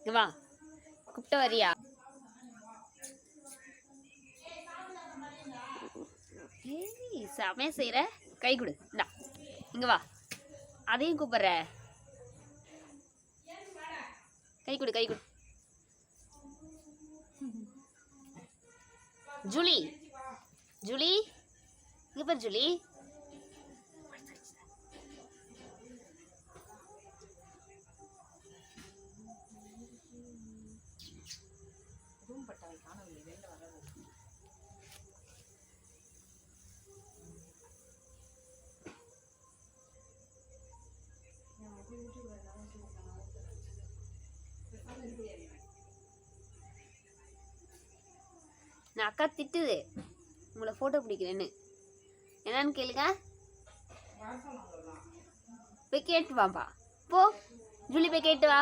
இங்க வா, கூப்பிட்டு வரியா? ஏய் செமையா செய்யற, கை கொடு. இந்தா இங்க வா, அதையும் கூப்பிடுற. கை கொடு, கை கொடு. ஜூலி, ஜூலி இங்க பாரு ஜூலி. நான் அக்கா திட்டுது உங்களை ஃபோட்டோ பிடிக்கிறேன்னு. என்னன்னு கேளுங்க. போய் கேட்டு வாப்பா, போ ஜூலி, போய் கேட்டு வா.